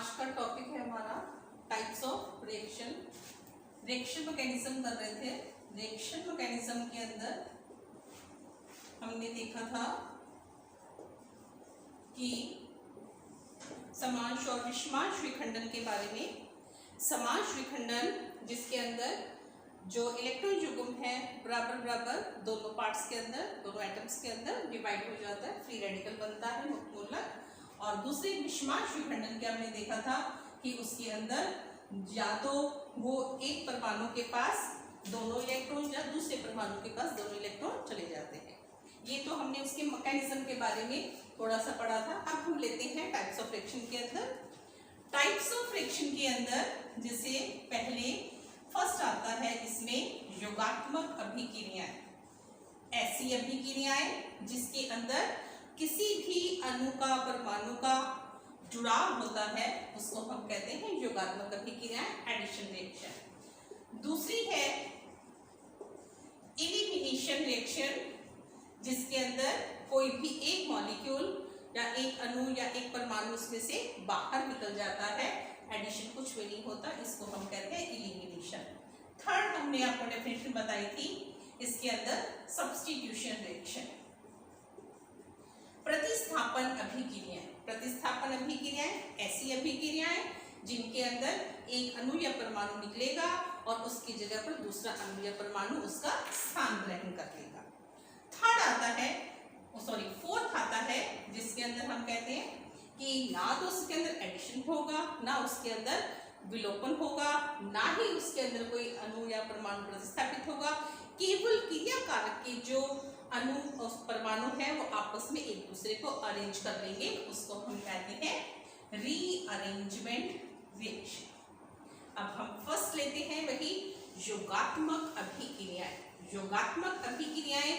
आज का टॉपिक है हमारा types of reaction. Reaction mechanism कर रहे थे। रिएक्शन मैकेनिज्म के अंदर हमने देखा था कि समांश और विषमांश विखंडन के बारे में। समांश विखंडन जिसके अंदर जो इलेक्ट्रॉन युग्म है बराबर बराबर दोनों पार्ट्स के अंदर, दोनों एटम्स के अंदर डिवाइड हो जाता है, फ्री रेडिकल बनता है मुक्त मूलक। और दूसरे विषमांश विखंडन के हमने देखा था कि उसके अंदर या तो वो एक परमाणु के पास दोनों इलेक्ट्रॉन या दूसरे परमाणु के पास दोनों इलेक्ट्रॉन चले जाते हैं। ये तो हमने उसके मैकेनिज्म के बारे में थोड़ा सा पढ़ा था। अब हम लेते हैं टाइप्स ऑफ रिएक्शन के अंदर। टाइप्स ऑफ रिएक्शन के अंदर जैसे पहले फर्स्ट आता है इसमें योगात्मक अभिक्रियाएं। ऐसी अभिक्रियाएं जिसके अंदर किसी भी अणु का परमाणु का जुड़ाव होता है उसको हम कहते हैं योगात्मक अभिक्रियाएं, एडिशन रिएक्शन। दूसरी है एलिमिनेशन रिएक्शन जिसके अंदर कोई भी एक मॉलिक्यूल या एक अणु या एक परमाणु उसमें से बाहर निकल जाता है, एडिशन कुछ भी नहीं होता, इसको हम कहते हैं एलिमिनेशन। थर्ड हमने आपको डेफिनेशन बताई थी इसके अंदर सब्स्टिट्यूशन रिएक्शन। प्रतिस्थापन अभिक्रियाएं। प्रतिस्थापन अभिक्रियाएं ऐसी अभिक्रियाएं जिनके अंदर एक अणु या परमाणु निकलेगा और उसकी जगह पर दूसरा अणु या परमाणु उसका स्थान ग्रहण कर लेगा। थर्ड आता है फोर्थ आता है जिसके अंदर हम कहते हैं कि ना तो उसके अंदर एडिशन होगा, ना उसके अंदर विलोपन होगा, ना ही उसके अंदर कोई अणु या परमाणु प्रतिस्थापित होगा। केवल क्रिया कारक के जो अणु और परमाणु है वो आपस में एक दूसरे को अरेंज कर लेंगे, उसको हम कहते हैं रीअरेंजमेंट रिएक्शन। अब हम फर्स्ट लेते हैं वही योगात्मक अभिक्रियाएं। योगात्मक अभिक्रियाएं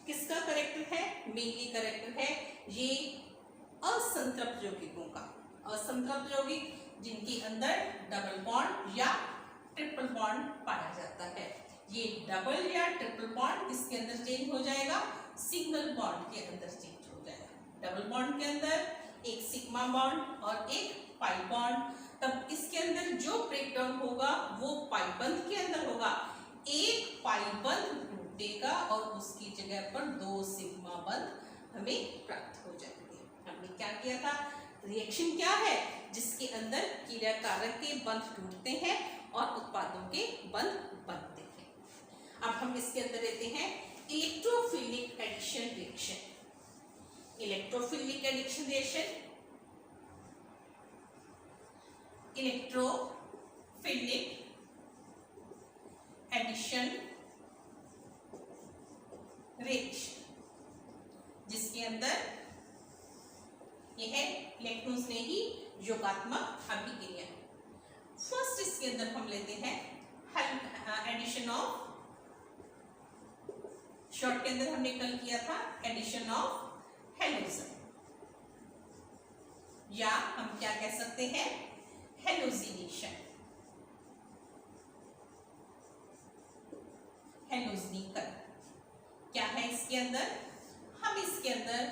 किसका करेक्टर है? मेनली करेक्टर है ये असंतृप्त यौगिकों का। असंतृप्त यौगिक जिनके अंदर डबल बॉन्ड या ट्रिपल बॉन्ड पाया जाता है। ये डबल या ट्रिपल बॉन्ड इसके अंदर चेंज हो जाएगा, सिंगल बॉन्ड के अंदर चेंज हो जाएगा। डबल बॉन्ड के अंदर एक सिग्मा बॉन्ड और एक पाई बॉन्ड, तब इसके अंदर जो ब्रेकडाउन होगा वो पाई बंध के अंदर होगा। एक पाई बंध टूटेगा और उसकी जगह पर दो सिग्मा बंध हमें प्राप्त हो जाएंगे। हमने क्या किया था? रिएक्शन क्या है? जिसके अंदर क्रिया कारक के बंध टूटते हैं और उत्पादों के बंध बनते हैं। अब हम इसके अंदर लेते हैं electrophilic addition reaction. Electrophilic addition reaction, electrophilic addition reaction जिसके अंदर यह इलेक्ट्रॉन्स ने ही योगात्मक अभिक्रिया। फर्स्ट इसके अंदर हम लेते हैं एडिशन ऑफ, शॉर्ट के अंदर हमने कल किया था एडिशन ऑफ हेलोजन, या हम क्या कह सकते हैं हेलोजिनेशन, हेलोजनीकरण। क्या है इसके अंदर? हम इसके अंदर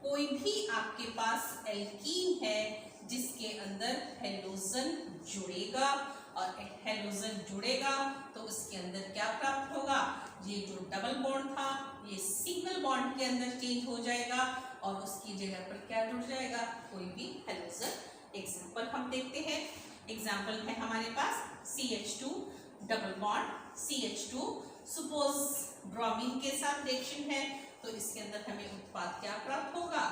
कोई भी आपके पास एल्कीन है जिसके अंदर हेलोजन जुड़ेगा, और हेलोजन जुड़ेगा तो उसके अंदर क्या प्राप्त होगा? ये जो डबल बॉन्ड था ये सिंगल बॉन्ड के अंदर चेंज हो जाएगा और उसकी जगह पर क्या जुड़ जाएगा? कोई भी हेलोजन। एग्जाम्पल हम देखते हैं। एग्जाम्पल है हमारे पास CH2 double bond CH2। Suppose bromine के साथ रिएक्शन है तो इसके अंदर हमें उत्पाद क्या प्राप्त होगा?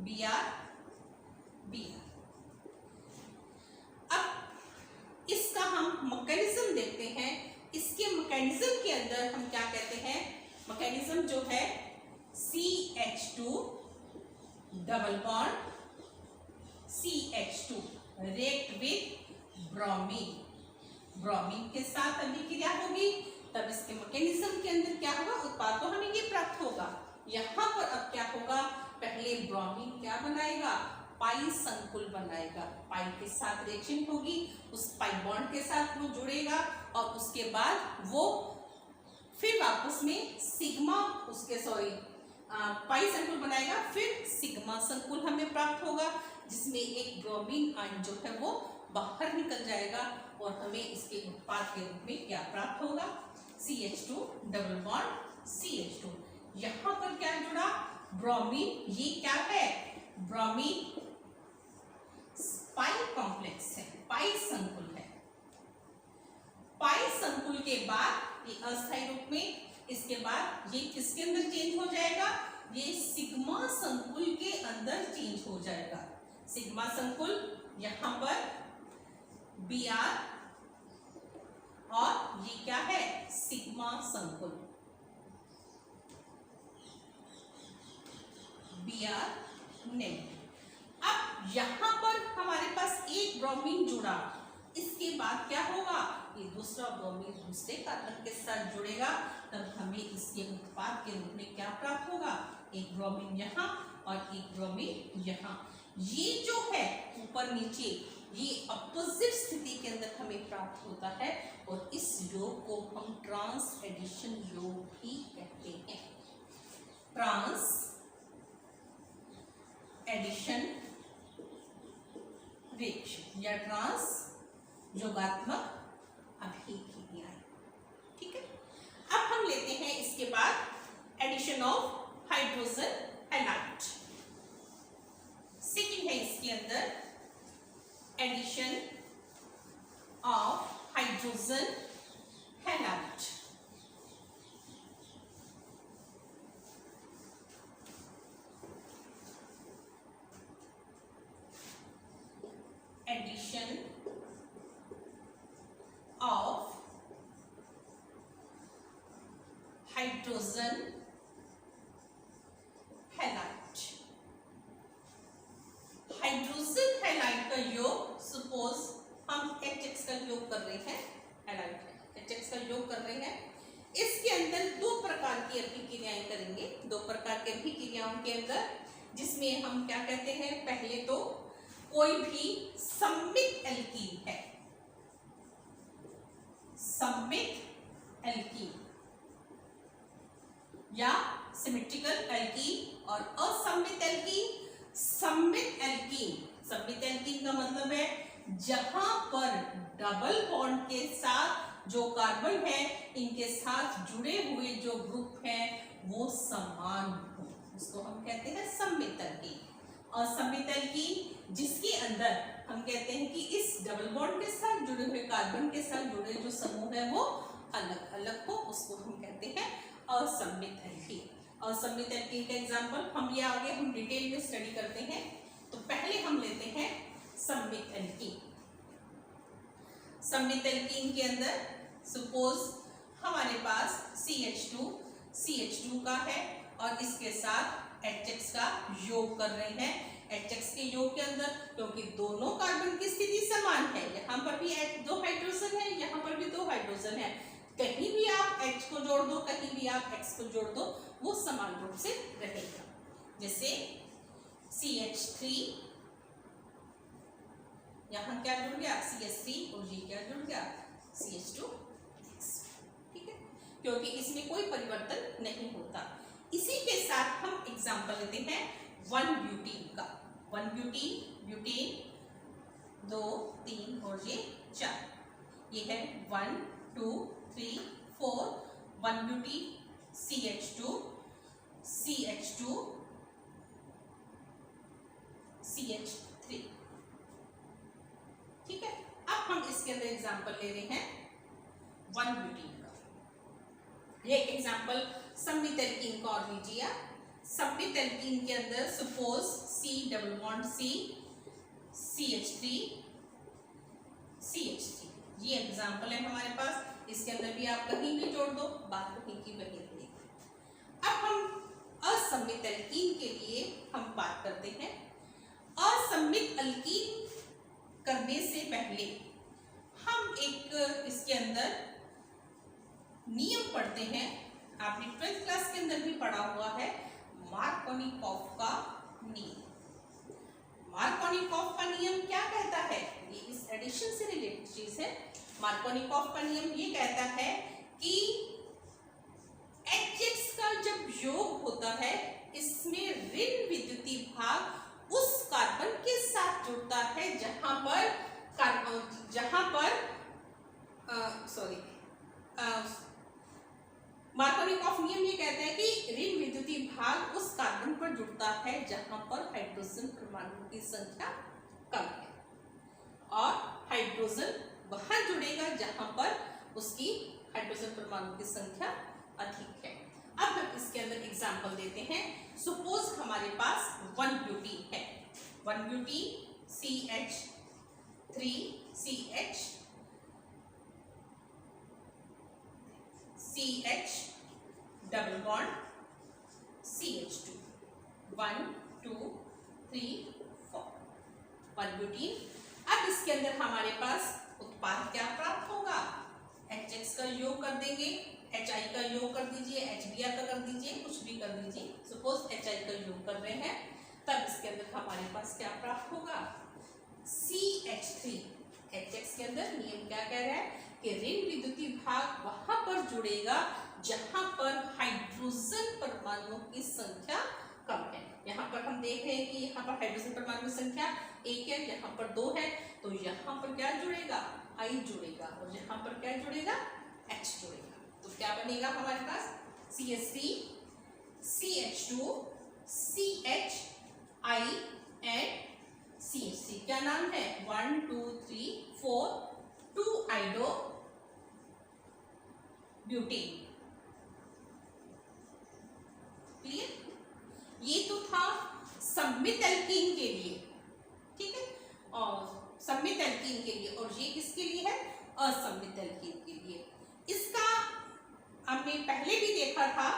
Br। अब इसका हम मैकेनिज्म देखते हैं। इसके मैकेनिज्म के अंदर हम क्या कहते हैं? मैकेनिज्म जो है CH2 double bond CH2 react with bromine. Bromine के साथ अभिक्रिया होगी तब इसके मैकेनिज्म के अंदर क्या होगा? उत्पाद तो हमें ये प्राप्त होगा। यहाँ पर अब क्या होगा? पहले ब्रोमीन क्या बनाएगा? पाई संकुल बनाएगा। पाई के साथ रिएक्शन होगी, उस पाई बॉन्ड के साथ वो जुड़ेगा और उसके बाद वो फिर वापस में सिग्मा पाई संकुल बनाएगा, फिर सिग्मा संकुल हमें प्राप्त होगा। जिसमें एक ब्रोमीन आयन जो है वो बाहर निकल जाएगा और हमें इसके उत्पाद के रूप में क्या प्राप्त होगा, CH2 डबल बॉन्ड CH2। यहाँ पर क्या जुड़ा, ब्रोमीन, ये क्या है, ब्रोमीन पाई कॉम्प्लेक्स है, पाई संकुल है। पाई संकुल के बाद ये अस्थायी रूप में, इसके बाद ये किसके अंदर चेंज हो जाएगा, ये सिग्मा संकुल के अंदर चेंज हो जाएगा। सिग्मा संकुल यहाँ पर Br और ये क्या है, सिग्मा संकुल Br नेगेटिव। अब यहाँ पर हमारे पास एक ब्रोमीन जुड़ा, इसके बाद क्या होगा, ये दूसरा ब्रोमीन दूसरे कार्बन के साथ जुड़ेगा, तब हमें इसके उत्पाद के रूप में क्या प्राप्त होगा, एक ब्रोमीन यहाँ और एक ब्रोमीन यहाँ। ये जो है ऊपर नीचे, ये अपोजिट स्थिति के अंदर हमें प्राप्त होता है और इस योग को हम ट्रांस एडिशन योग भी कहते हैं। ट्रांस एडिशन रिएक्शन या ट्रांस योगात्मक अभिक्रियाएं। ठीक है, अब हम लेते हैं इसके बाद addition of hydrogen halide. Second है इसके अंदर addition of hydrogen halide. Addition of hydrogen halide. Hydrogen halide का योग, सपोज हम HX का योग कर रहे हैं, हैलाइड HX का योग कर रहे हैं, इसके अंदर दो प्रकार की अभिक्रियाएं करेंगे। दो प्रकार की अभिक्रियाओं के अंदर, जिसमें हम क्या कहते हैं, पहले तो कोई भी सममित एल्कीन है, सममित एल्कीन या सिमेट्रिकल एल्कीन और असममित एल्कीन। सममित एल्कीन, सममित एल्कीन का मतलब है जहां पर डबल बॉन्ड के साथ जो कार्बन है, इनके साथ जुड़े हुए जो ग्रुप हैं वो समान हो, उसको हम कहते हैं सममित एल्कीन। असममित एल्कीन जिसके अंदर हम कहते हैं कि इस डबल बॉन्ड के साथ जुड़े हुए कार्बन के साथ जुड़े जो समूह है वो अलग अलग हो, उसको हम कहते हैं असममित एल्कीन। असममित एल्कीन का एग्जांपल हम ये आगे हम डिटेल में स्टडी करते हैं। तो पहले हम लेते हैं सममित एल्कीन। सममित एल्कीन के अंदर सपोज हमारे पास CH2 का है और इसके साथ HX का योग कर रहे हैं। HX के योग के अंदर क्योंकि दोनों कार्बन की स्थिति समान है, यहाँ पर भी दो हाइड्रोजन है, यहाँ पर भी दो हाइड्रोजन है, कहीं भी आप H को जोड़ दो, कहीं भी आप X को जोड़ दो, वो समान रूप से रहेगा। जैसे CH3, यहाँ क्या जुड़ गया, CH3 और ये क्या जुड़ गया, CH2X। ठीक है, क्योंकि इसमें कोई परिवर्तन नहीं होता। इसी के साथ हम एग्जाम्पल लेते हैं 1 ब्यूटीन का। 1 ब्यूटीन, ब्यूटीन 2 3 और ये 4, ये है 1 2 3 4, 1 ब्यूटीन CH2 CH2 CH3। ठीक है, अब हम इसके अंदर एग्जाम्पल ले रहे हैं 1 ब्यूटीन का। ये एग्जाम्पल सममित एल्कीन का और लीजिए। सममित एल्कीन के अंदर suppose C double bond C CH3 CH3, ये एग्जाम्पल है हमारे पास। इसके अंदर भी आप कहीं भी जोड़ दो, बात कहीं की वही रहेगी। अब हम असममित एल्कीन के लिए हम बात करते हैं। असममित एल्कीन करने से पहले हम एक इसके अंदर नियम पढ़ते हैं। आपने 12th क्लास के अंदर भी पढ़ा हुआ है, मार्कोनिकॉफ का नियम। मार्कोनिकॉफ का नियम क्या कहता है, ये इस एडिशन से रिलेटेड चीज है। मार्कोनिकॉफ का नियम ये कहता है कि HX का जब योग होता है, इसमें ऋण विद्युतीय भाग उस कार्बन के साथ जुड़ता है जहां पर मार्कोनिकॉफ नियम ये कहता है कि ऋण विद्युतीय भाग उस कार्बन पर जुड़ता है जहां पर हाइड्रोजन परमाणु की संख्या कम है और हाइड्रोजन वहां जुड़ेगा जहां पर उसकी हाइड्रोजन परमाणु की संख्या अधिक है। अब हम इसके अंदर एग्जांपल देते हैं। सपोज हमारे पास 1 ब्यूटीन है, 1 butene CH double bond CH2 1 2 3 4 1 butene. अब इसके अंदर हमारे पास उत्पाद क्या प्राप्त होगा? HX का योग कर देंगे, HI का योग कर दीजिए, HBr का कर दीजिए, कुछ भी कर दीजिए। सपोज HI का योग कर रहे हैं, तब इसके अंदर हमारे पास क्या प्राप्त होगा? CH3। HX के अंदर नियम क्या कह रहा है कि ऋण विद्युतीय भाग वहां पर जुड़ेगा जहां पर हाइड्रोजन परमाणुओं की संख्या कम है। यहाँ पर हम देख रहे हैं कि यहाँ पर हाइड्रोजन परमाणु की संख्या 1 है, यहाँ पर 2 है, तो यहाँ पर क्या जुड़ेगा? I जुड़ेगा और यहाँ पर क्या जुड़ेगा? H जुड़ेगा। तो क्या बनेगा हमारे पास? CH3 CH2 CH I and CH3। क्या नाम है? 1 2 3 4 2 आइडो ब्यूटेन। क्लियर? ये तो था सममित एल्कीन के लिए, ठीक है, और सममित एल्कीन के लिए, और ये किसके लिए है? असममित एल्कीन के लिए। इसका हमने पहले भी देखा था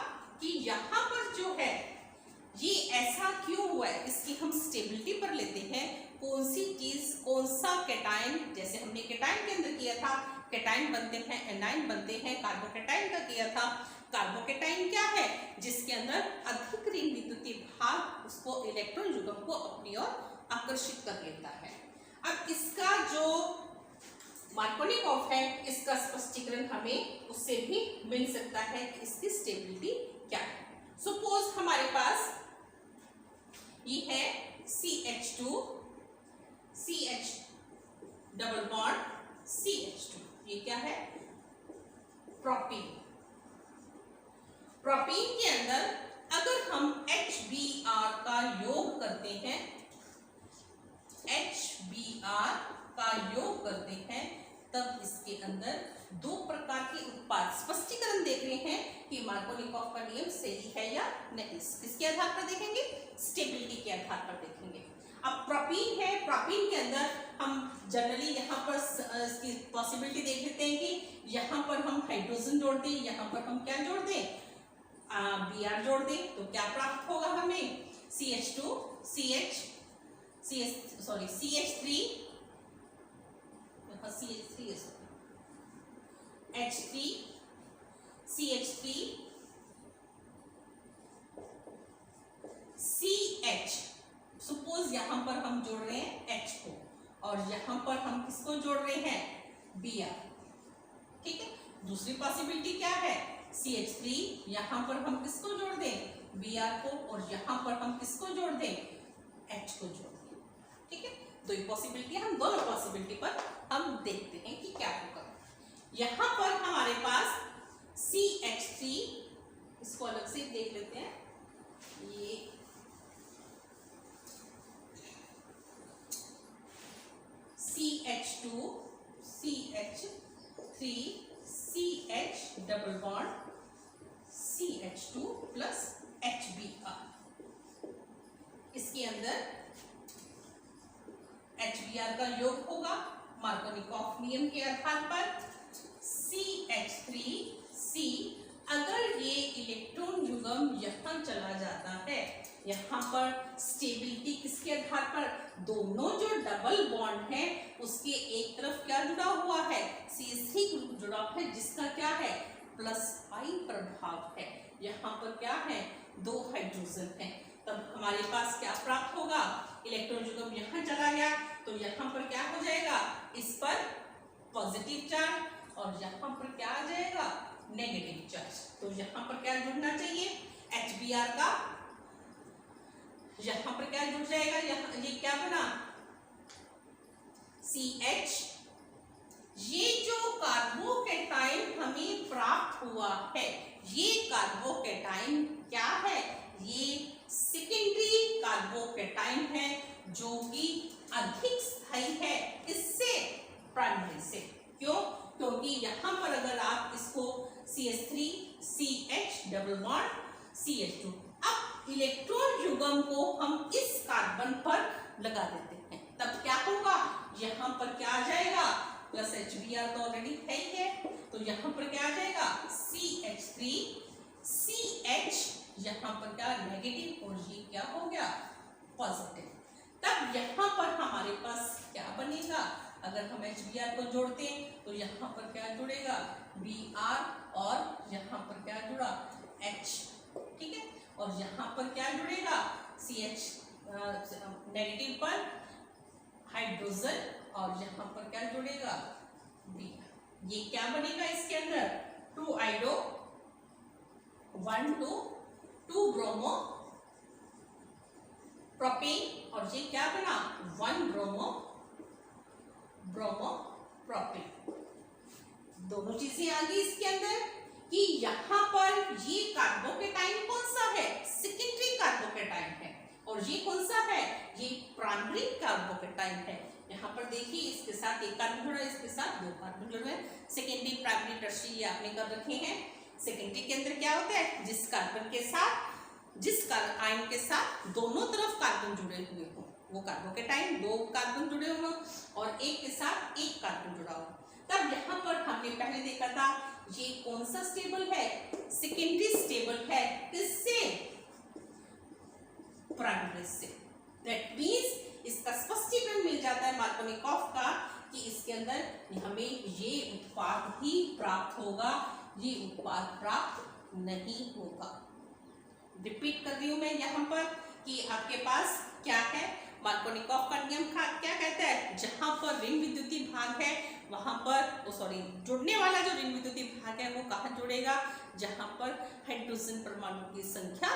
कि यहाँ पर जो है ये ऐसा क्यों हुआ है, इसकी हम स्टेबिलिटी पर लेते हैं। कौन सी चीज, कौन सा कैटायन, जैसे हमने कैटायन के अंदर किया था, कैटायन बनते हैं, एनायन बनते हैं, कार्बोकैटायन का किया था। कार्बोकैटायन क्या है? जिसके अंदर अधिक ऋण विद्युतीय भाग उसको इलेक्ट्रॉन युग्म को अपनी ओर आकर्षित कर लेता है। अब इसका जो मार्कोनिकॉफ है, इसका स्पष्टीकरण हमें उससे भी मिल सकता है कि इसकी स्टेबिलिटी क्या है। सपोज हमारे पास ये है CH2 CH double bond CH2, ये क्या है? प्रोपीन। प्रोपीन के अंदर अगर हम HBr का योग करते हैं, HBr का योग करते हैं, तब इसके अंदर 2 प्रकार के उत्पाद, स्पष्टीकरण देख रहे हैं कि मार्कोनिकॉफ का नियम सही है या नहीं। किसके आधार पर देखेंगे? स्टेबिलिटी के आधार पर देखेंगे। अब प्रोपीन है, प्रोपीन के अंदर हम जनरली यहाँ पर इसकी पॉसिबिलिटी देख लेते हैं कि यहाँ पर हम हाइड्रोजन जोड़ दें, यहाँ पर हम क्या जोड़ दें? Br जोड़ दें, तो क्या प्राप्त होगा हमें? CH2 CH3 H3 CH3 CH। Suppose यहाँ पर हम जोड़ रहे हैं H को और यहाँ पर हम किसको जोड़ रहे हैं? Br। ठीक है, दूसरी पॉसिबिलिटी क्या है? CH3, यहाँ पर हम किसको जोड़ दें? Br को, और यहाँ पर हम किसको जोड़ दें? H को जोड़ दें। ठीक है, दो ही पॉसिबिलिटी, हम दोनों पॉसिबिलिटी पर हम देखते हैं कि क्या होगा। यहाँ पर हमारे पास CH3, इसको अलग से देख लेते हैं, ये CH2 CH3 CH double bond CH2 plus HBr। इसके अंदर HBr का योग होगा मार्कोनिकॉफ नियम के आधार पर। CH3C, अगर ये इलेक्ट्रॉन युग्म यहाँ चला जाता है, यहाँ पर स्टेबिलिटी किसके आधार पर? दोनों जो डबल बॉन्ड है उसके एक तरफ क्या जुड़ा हुआ है? CH3 जुड़ा है, जिसका क्या है? प्लस I प्रभाव है। यहाँ पर क्या है? 2 हाइड्रोजन है, तब हमारे पास क्या प्राप्त होगा? इलेक्ट्रॉन युग्म यहाँ चला गया तो यहाँ पर क्या हो जाएगा? इस पर पॉजिटिव चार्ज और यहाँ पर क्या आ जाएगा? Negative charge. तो यहाँ पर क्या जुड़ना चाहिए? HBr का यहाँ पर क्या जुड़ जाएगा, यहाँ ये क्या बना CH। ये जो कार्बोकैटायन हमें प्राप्त हुआ है, ये कार्बोकैटायन क्या है, ये सेकेंडरी कार्बोकैटायन है जो कि अधिक स्थायी है इससे प्राइमरी से। क्यों? क्योंकि यहां पर अगर आप इसको CH3 CH double bond CH2, अब इलेक्ट्रॉन युग्म को हम इस कार्बन पर लगा देते हैं, तब क्या होगा, यहां पर क्या आ जाएगा, प्लस HBr तो ऑलरेडी है ही है, तो यहां पर क्या आ जाएगा CH3 CH, यहां पर क्या नेगेटिव और ये क्या हो गया पॉजिटिव। तब यहां पर हमारे पास क्या बनेगा, अगर हम HBr को जोड़ते हैं तो यहाँ पर क्या जुड़ेगा Br, और यहाँ पर क्या जुड़ा H, ठीक है, और यहाँ पर क्या जुड़ेगा CH नेगेटिव पर हाइड्रोजन, और यहाँ पर क्या जुड़ेगा B। ये क्या बनेगा इसके अंदर 2 आइडो 1 2 ब्रोमो प्रोपेन, और ये क्या बना 1 ब्रोमो प्रोपेन। दोनों चीजें आ गई इसके अंदर कि यहाँ पर ये कार्बोकैटायन कौन सा है, सेकेंडरी कार्बोकैटायन है, और ये कौन सा है, ये प्राइमरी कार्बोकैटायन है। यहाँ पर देखिए इसके साथ एक कार्बन जुड़ा है, इसके साथ 2 कार्बन जुड़े हैं, सेकेंडरी प्राइमरी टर्शियरी आपने कर रखे हैं। सेकेंडरी के अंदर क्या होता है, जिस कार्बन के साथ जिस आयन के साथ दोनों तरफ कार्बन जुड़े हुए हो वो कार्बोकैटायन, 2 कार्बन जुड़े हो और एक के साथ एक कार्बन जुड़ा हो। तब यहाँ पर हमने पहले देखा था ये कौन सा स्टेबल है, सेकेंडरी स्टेबल है, किससे प्राइमरी से। दैट मींस इसका स्पष्टीकरण मिल जाता है मार्कोनिकॉफ का कि इसके अंदर हमें ये उत्पाद ही प्राप्त होगा, ये उत्पाद प्राप्त नहीं होगा। रिपीट कर रही हूं मैं यहाँ पर कि आपके पास क्या है, मार्कोनिकॉफ का नियम क्या कहता है, जहां पर ऋण विद्युतीय भाग है वहां पर जुड़ने वाला जो ऋण विद्युतीय भाग है वो कहाँ जुड़ेगा, जहां पर हाइड्रोजन परमाणु की संख्या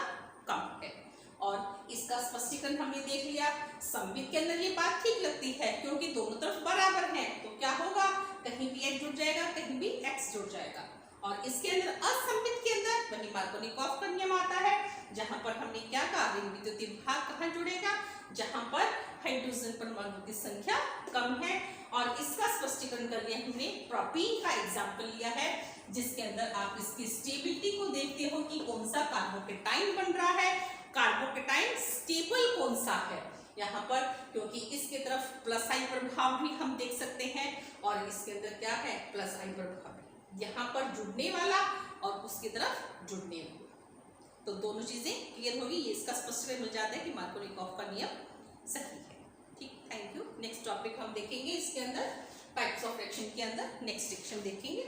कम है। और इसका स्पष्टीकरण हमने देख लिया। सममित के अंदर ये बात ठीक लगती है क्योंकि दोनों तरफ बराबर हैं, तो क्या होगा, कहीं भी H जुड़ जाएगा, कहीं भी X जुड़ जाएगा। और इसके अंदर असममित के अंदर वही मार्कोनिकॉफ का नियम आता है, जहां पर हमने क्या कहा, ऋण विद्युतीय भाग कहाँ जुड़ेगा, जहां पर हाइड्रोजन परमाणु की संख्या कम है। और इसका स्पष्टीकरण कर लिया हमने, प्रोपीन का एग्जाम्पल लिया है जिसके अंदर आप इसकी स्टेबिलिटी को देखते हो कि कौन सा कार्बोकैटायन बन रहा है, कार्बोकैटायन स्टेबल कौन सा है यहाँ पर, क्योंकि इसके तरफ प्लस आयन प्रभाव भी हम देख सकते हैं और इसके अंदर क्या है प्लस आयन प्रभाव, यहाँ पर जुड़ने वाला और उसकी तरफ जुड़ने वाला। तो दोनों चीजें क्लियर होगी, ये इसका स्पष्टीकरण मिल जाता है कि मार्कोनिकॉफ का नियम सही है। ठीक, थैंक यू। नेक्स्ट टॉपिक हम देखेंगे इसके अंदर टाइप्स ऑफ रिएक्शन के अंदर नेक्स्ट सेक्शन देखेंगे।